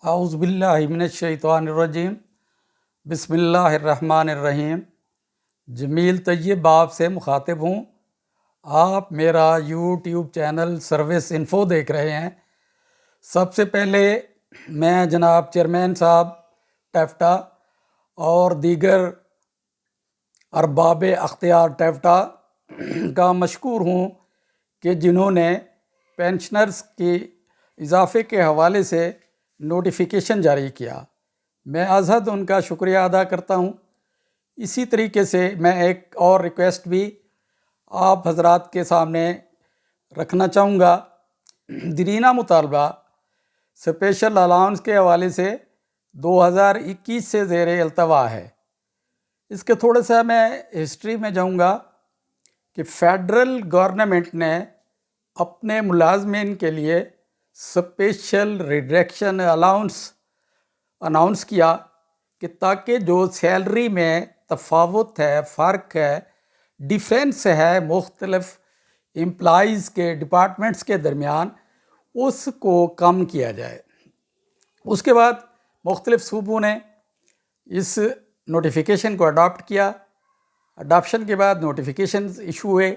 اعوذ باللہ من الشیطان الرجیم بسم اللہ الرحمن الرحیم۔ جمیل طیب آپ سے مخاطب ہوں۔ آپ میرا یوٹیوب چینل سروس انفو دیکھ رہے ہیں۔ سب سے پہلے میں جناب چیئرمین صاحب ٹیفٹا اور دیگر ارباب اختیار ٹیفٹا کا مشکور ہوں کہ جنہوں نے پینشنرز کی اضافے کے حوالے سے نوٹیفیکیشن جاری کیا۔ میں ازحد ان کا شکریہ ادا کرتا ہوں۔ اسی طریقے سے میں ایک اور ریکویسٹ بھی آپ حضرات کے سامنے رکھنا چاہوں گا۔ دیرینہ مطالبہ اسپیشل الاؤنس کے حوالے سے 2021 سے زیر التوا ہے۔ اس کے تھوڑا سا میں ہسٹری میں جاؤں گا کہ فیڈرل گورنمنٹ نے اپنے ملازمین کے لیے اسپیشل ریڈکشن الاؤنس اناؤنس کیا کہ تاکہ جو سیلری میں تفاوت ہے، فرق ہے، ڈیفرنس ہے مختلف امپلائیز کے ڈپارٹمنٹس کے درمیان، اس کو کم کیا جائے۔ اس کے بعد مختلف صوبوں نے اس نوٹیفیکیشن کو اڈاپٹ کیا۔ اڈاپشن کے بعد نوٹیفیکیشنز ایشو ہوئے،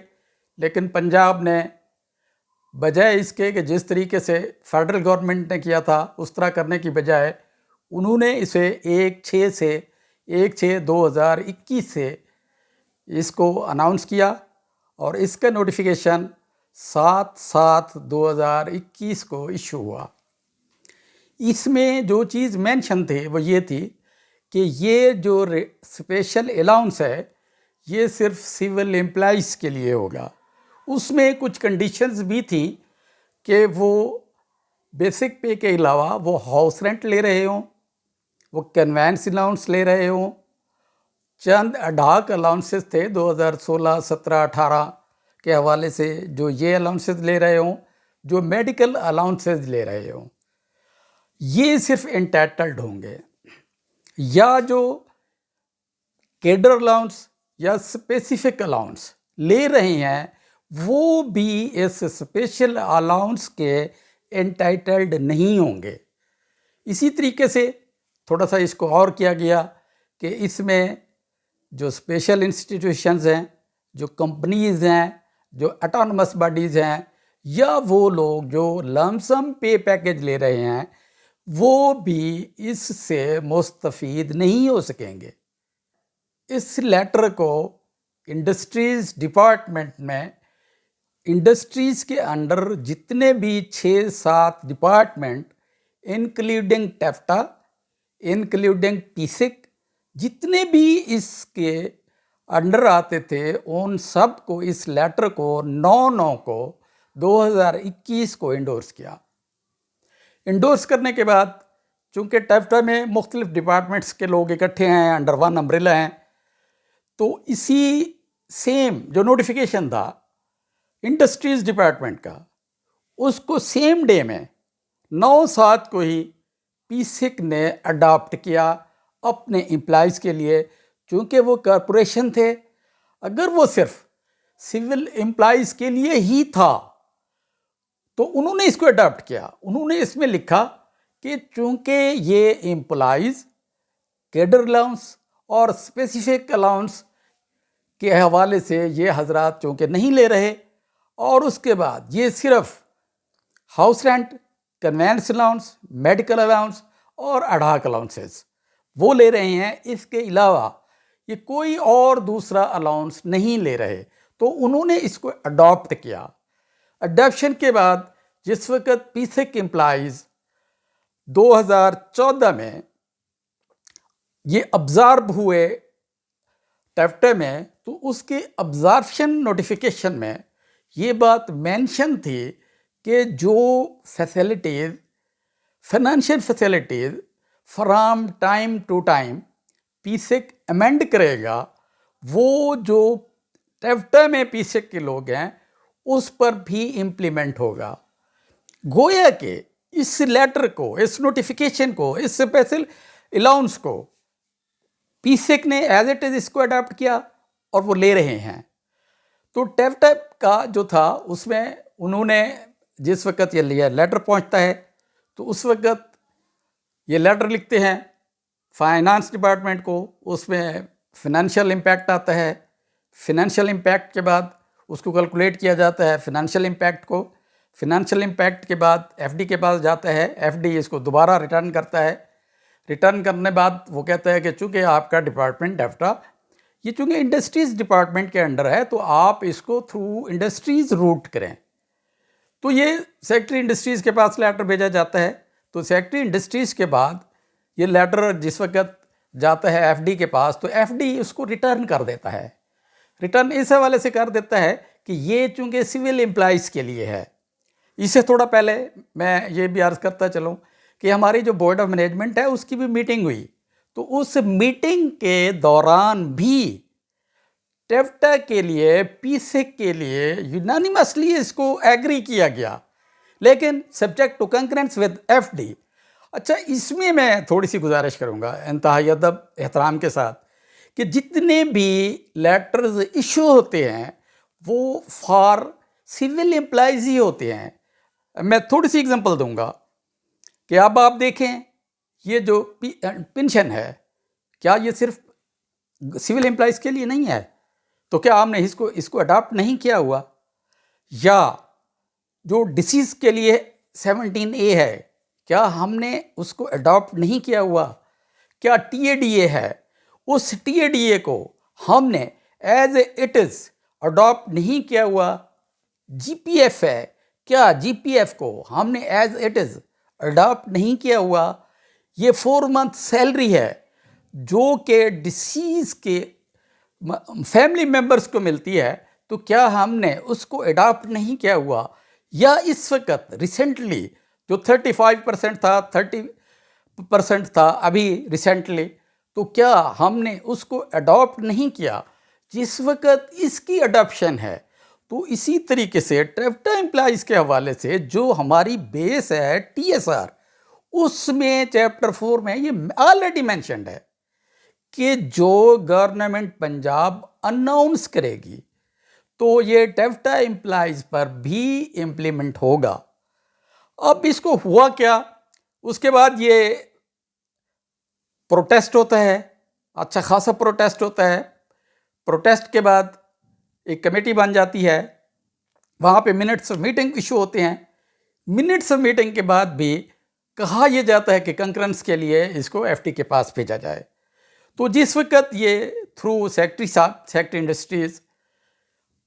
لیکن پنجاب نے بجائے اس کے کہ جس طریقے سے فیڈرل گورنمنٹ نے کیا تھا اس طرح کرنے کی بجائے انہوں نے اسے 1/6/2021 سے اس کو اناؤنس کیا، اور اس کا نوٹیفیکیشن 7/7/2021 کو ایشو ہوا۔ اس میں جو چیز مینشن تھی وہ یہ تھی کہ یہ جو اسپیشل الاؤنس ہے یہ صرف سول امپلائیز کے لیے ہوگا۔ اس میں کچھ کنڈیشنز بھی تھیں کہ وہ بیسک پے کے علاوہ وہ ہاؤس رینٹ لے رہے ہوں، وہ کنوینس الاؤنس لے رہے ہوں، چند اڈاک الاؤنسز تھے 2016 17 18 کے حوالے سے جو یہ الاؤنسز لے رہے ہوں، جو میڈیکل الاؤنسز لے رہے ہوں، یہ صرف انٹائٹلڈ ہوں گے۔ یا جو کیڈر الاؤنس یا اسپیسیفک الاؤنس لے رہے ہیں وہ بھی اس اسپیشل الاؤنس کے انٹائٹلڈ نہیں ہوں گے۔ اسی طریقے سے تھوڑا سا اس کو اور کیا گیا کہ اس میں جو اسپیشل انسٹیٹیوشنز ہیں، جو کمپنیز ہیں، جو اٹانومس باڈیز ہیں، یا وہ لوگ جو لمسم پے پیکج لے رہے ہیں وہ بھی اس سے مستفید نہیں ہو سکیں گے۔ اس لیٹر کو انڈسٹریز ڈپارٹمنٹ میں انڈسٹریز کے انڈر جتنے بھی 6-7 ڈپارٹمنٹ انکلوڈنگ ٹیفٹا، انکلوڈنگ پیسک، جتنے بھی اس کے انڈر آتے تھے ان سب کو اس لیٹر کو 9/9 کو 2021 کو انڈورس کیا۔ انڈورس کرنے کے بعد چونکہ ٹیفٹا میں مختلف ڈپارٹمنٹس کے لوگ اکٹھے ہیں، انڈر ون امبریلا ہیں، تو اسی سیم جو نوٹیفیکیشن تھا انڈسٹریز ڈپارٹمنٹ کا، اس کو سیم ڈے میں 9/7 کو ہی پیسک نے اڈاپٹ کیا اپنے امپلائیز کے لیے۔ چونکہ وہ کارپوریشن تھے، اگر وہ صرف سول امپلائیز کے لیے ہی تھا تو انہوں نے اس کو اڈاپٹ کیا۔ انہوں نے اس میں لکھا کہ چونکہ یہ امپلائیز کیڈر الاؤنس اور اسپیسیفک الاؤنس کے حوالے سے یہ حضرات چونکہ نہیں لے رہے، اور اس کے بعد یہ صرف house rent, conveyance allowance, medical allowance اور اڈاک الاؤنسز وہ لے رہے ہیں، اس کے علاوہ یہ کوئی اور دوسرا الاؤنس نہیں لے رہے، تو انہوں نے اس کو اڈاپٹ کیا۔ اڈاپشن کے بعد جس وقت پیسک امپلائیز 2014 میں یہ ابزارب ہوئے ٹیفٹا میں، تو اس کے ابزارپشن نوٹیفیکیشن میں یہ بات مینشن تھی کہ جو facilities, financial facilities from time to time پیسک امینڈ کرے گا، وہ جو ٹیفٹا میں پیسک کے لوگ ہیں اس پر بھی امپلیمنٹ ہوگا۔ گویا کہ اس لیٹر کو، اس نوٹیفیکیشن کو، اس اسپیشل الاؤنس کو پیسک نے ایز اٹ از اس کو اڈاپٹ کیا اور وہ لے رہے ہیں۔ تو ٹیفٹا کا جو تھا اس میں انہوں نے جس وقت یہ لیٹر پہنچتا ہے تو اس وقت یہ لیٹر لکھتے ہیں فائنانس ڈپارٹمنٹ کو، اس میں فنانشیل امپیکٹ آتا ہے، فنانشیل امپیکٹ کے بعد اس کو کیلکولیٹ کیا جاتا ہے فنانشیل امپیکٹ کو، فنانشیل امپیکٹ کے بعد ایف ڈی کے پاس جاتا ہے، ایف ڈی اس کو دوبارہ ریٹرن کرتا ہے، ریٹرن کرنے بعد وہ کہتا ہے کہ چونکہ آپ کا ڈپارٹمنٹ ڈیفٹا یہ چونکہ انڈسٹریز ڈپارٹمنٹ کے انڈر ہے تو آپ اس کو تھرو انڈسٹریز روٹ کریں، تو یہ سیکٹری انڈسٹریز کے پاس لیٹر بھیجا جاتا ہے، تو سیکٹری انڈسٹریز کے بعد یہ لیٹر جس وقت جاتا ہے ایف ڈی کے پاس تو ایف ڈی اس کو ریٹرن کر دیتا ہے، ریٹرن اس حوالے سے کر دیتا ہے کہ یہ چونکہ سول امپلائیز کے لیے ہے۔ اس سے تھوڑا پہلے میں یہ بھی عرض کرتا چلوں کہ ہماری جو بورڈ آف مینجمنٹ ہے اس کی بھی میٹنگ ہوئی، تو اس میٹنگ کے دوران بھی ٹیفٹا کے لیے پیسک کے لیے یونانیمسلی اس کو ایگری کیا گیا، لیکن subject to concurrence with F D. اچھا، اس میں تھوڑی سی گزارش کروں گا انتہائی ادب احترام کے ساتھ کہ جتنے بھی لیٹرز ایشو ہوتے ہیں وہ فار سول امپلائیز ہی ہوتے ہیں۔ میں تھوڑی سی اگزامپل دوں گا کہ اب آپ دیکھیں یہ جو پینشن ہے کیا یہ صرف سول امپلائیز کے لیے نہیں ہے؟ تو کیا ہم نے اس کو اڈاپٹ نہیں کیا ہوا؟ یا جو ڈسیز کے لیے 17A ہے کیا ہم نے اس کو اڈاپٹ نہیں کیا ہوا؟ کیا ٹی اے ڈی اے ہے اس ٹی اے ڈی اے کو ہم نے as a it is adopt نہیں کیا ہوا؟ جی پی ایف ہے کیا جی پی ایف کو ہم نے ایز اٹ از اڈاپٹ نہیں کیا ہوا؟ یہ 4 month سیلری ہے جو کہ ڈسیز کے فیملی ممبرس کو ملتی ہے، تو کیا ہم نے اس کو اڈاپٹ نہیں کیا ہوا؟ یا اس وقت ریسنٹلی جو 35% تھا 30% تھا ابھی ریسنٹلی، تو کیا ہم نے اس کو اڈاپٹ نہیں کیا جس وقت اس کی اڈاپشن ہے؟ تو اسی طریقے سے ٹیفٹا امپلائیز کے حوالے سے جو ہماری بیس ہے ٹی ایس آر، اس میں چیپٹر 4 میں یہ آلریڈی مینشنڈ ہے کہ جو گورنمنٹ پنجاب اناؤنس کرے گی تو یہ ٹیفٹا امپلائیز پر بھی امپلیمنٹ ہوگا۔ اب اس کو ہوا کیا؟ اس کے بعد یہ پروٹیسٹ ہوتا ہے، اچھا خاصا پروٹیسٹ ہوتا ہے، پروٹیسٹ کے بعد ایک کمیٹی بن جاتی ہے، وہاں پہ منٹس آف میٹنگ ایشو ہوتے ہیں، منٹس آف میٹنگ کے بعد بھی کہا یہ جاتا ہے کہ کنکرنس کے لیے اس کو ایف ٹی کے پاس بھیجا جائے۔ تو جس وقت یہ تھرو سیکٹری صاحب سیکٹری انڈسٹریز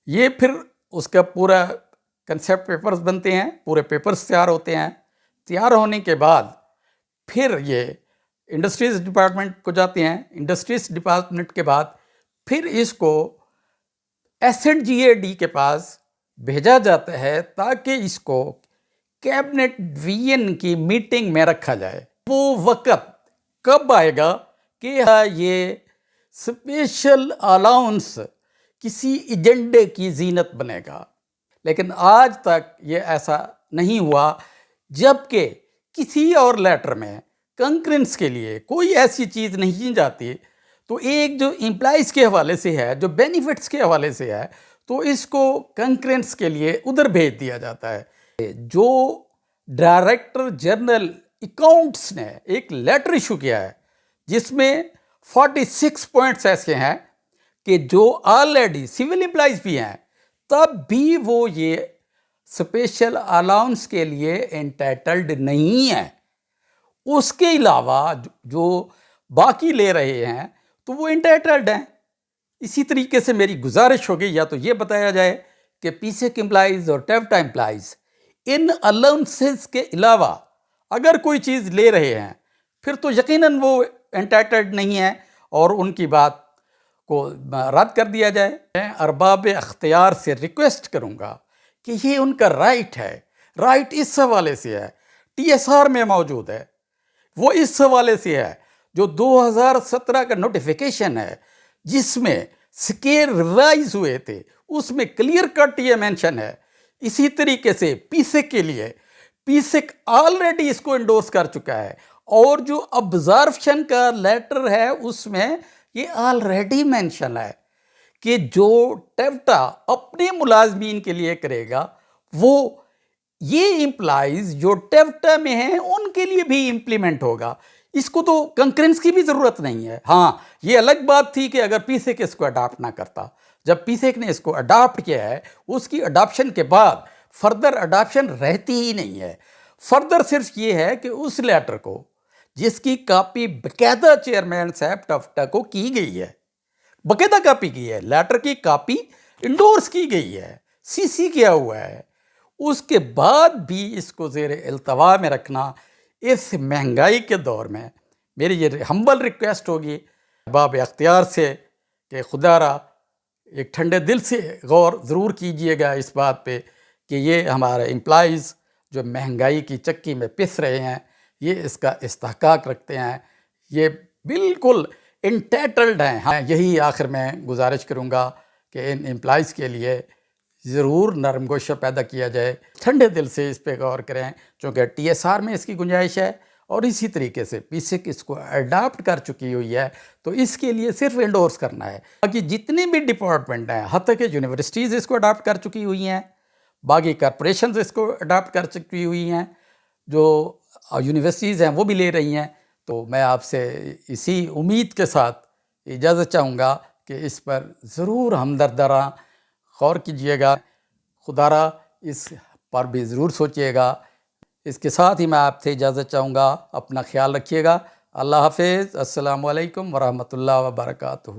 یہ پھر اس کا پورا کنسیپٹ پیپرز بنتے ہیں، پورے پیپرز تیار ہوتے ہیں، تیار ہونے کے بعد پھر یہ انڈسٹریز ڈپارٹمنٹ کو جاتے ہیں، انڈسٹریز ڈپارٹمنٹ کے بعد پھر اس کو S and G A D کے پاس بھیجا جاتا ہے تاکہ اس کو کیبنٹ ڈویژن کی میٹنگ میں رکھا جائے۔ وہ وقت کب آئے گا کہ یہ اسپیشل الاؤنس کسی ایجنڈے کی زینت بنے گا، لیکن آج تک یہ ایسا نہیں ہوا، جبکہ کسی اور لیٹر میں کنکرنس کے لیے کوئی ایسی چیز نہیں جاتی، تو ایک جو امپلائیز کے حوالے سے ہے، جو بینیفٹس کے حوالے سے ہے، تو اس کو کنکرنس کے لیے ادھر بھیج دیا جاتا ہے۔ جو ڈائریکٹر جنرل اکاؤنٹس نے ایک لیٹر ایشو کیا ہے جس میں 46 پوائنٹس ایسے ہیں کہ جو آلریڈی سول امپلائیز بھی ہیں تب بھی وہ یہ اسپیشل الاؤنس کے لیے انٹائٹلڈ نہیں ہیں، اس کے علاوہ جو باقی لے رہے ہیں تو وہ انٹائٹلڈ ہیں۔ اسی طریقے سے میری گزارش ہوگی یا تو یہ بتایا جائے کہ پیسک امپلائیز اور ٹیفٹا امپلائیز ان الاؤنسز کے علاوہ اگر کوئی چیز لے رہے ہیں پھر تو یقیناً وہ انٹائٹلڈ نہیں ہیں اور ان کی بات کو رد کر دیا جائے۔ میں ارباب اختیار سے ریکویسٹ کروں گا کہ یہ ان کا رائٹ ہے، رائٹ اس حوالے سے ہے، ٹی ایس آر میں موجود ہے، وہ اس حوالے سے ہے جو 2017 کا نوٹیفیکیشن ہے جس میں اسکیل ریوائز ہوئے تھے، اس میں کلیئر کٹ یہ مینشن ہے۔ اسی طریقے سے پیسک کے لیے پیسک آلریڈی اس کو انڈورس کر چکا ہے، اور جو ابزارپشن کا لیٹر ہے اس میں یہ آلریڈی مینشن ہے کہ جو ٹیفٹا اپنے ملازمین کے لیے کرے گا وہ یہ امپلائیز جو ٹیفٹا میں ہیں ان کے لیے بھی امپلیمنٹ ہوگا. اس کو تو کنکرنس کی بھی ضرورت نہیں ہے. ہاں یہ الگ بات تھی کہ اگر پی سیک اس کو اڈاپٹ نہ کرتا. جب پی سیک نے اس کو اڈاپٹ کیا ہے اس کی اڈاپشن کے بعد فردر اڈاپشن رہتی ہی نہیں ہے. فردر صرف یہ ہے کہ اس لیٹر کو جس کی کاپی باقاعدہ چیئرمین صاحب ٹیفٹا کو کی گئی ہے، باقاعدہ کاپی کی ہے، لیٹر کی کاپی انڈورس کی گئی ہے، سی سی کیا ہوا ہے، اس کے بعد بھی اس کو زیر التوا میں رکھنا اس مہنگائی کے دور میں میری یہ ہمبل ریکویسٹ ہوگی باب اختیار سے کہ خدا را ایک ٹھنڈے دل سے غور ضرور کیجئے گا اس بات پہ کہ یہ ہمارے امپلائیز جو مہنگائی کی چکی میں پس رہے ہیں، یہ اس کا استحقاق رکھتے ہیں، یہ بالکل انٹائٹلڈ ہیں. ہاں یہی آخر میں گزارش کروں گا کہ ان امپلائیز کے لیے ضرور نرم گوشہ پیدا کیا جائے، ٹھنڈے دل سے اس پہ غور کریں، چونکہ ٹی ایس آر میں اس کی گنجائش ہے اور اسی طریقے سے پی سیک اس کو اڈاپٹ کر چکی ہوئی ہے، تو اس کے لیے صرف انڈورس کرنا ہے. باقی جتنے بھی ڈپارٹمنٹ ہیں، حتیٰ کہ یونیورسٹیز اس کو اڈاپٹ کر چکی ہوئی ہیں، باقی کارپوریشنز اس کو اڈاپٹ کر چکی ہوئی ہیں، جو یونیورسٹیز ہیں وہ بھی لے رہی ہیں. تو میں آپ سے اسی امید کے ساتھ اجازت چاہوں گا کہ اس پر ضرور ہمدردانہ غور کیجئے گا. خدا را اس پر بھی ضرور سوچئے گا. اس کے ساتھ ہی میں آپ سے اجازت چاہوں گا. اپنا خیال رکھیے گا. اللہ حافظ. السلام علیکم ورحمۃ اللہ وبرکاتہ.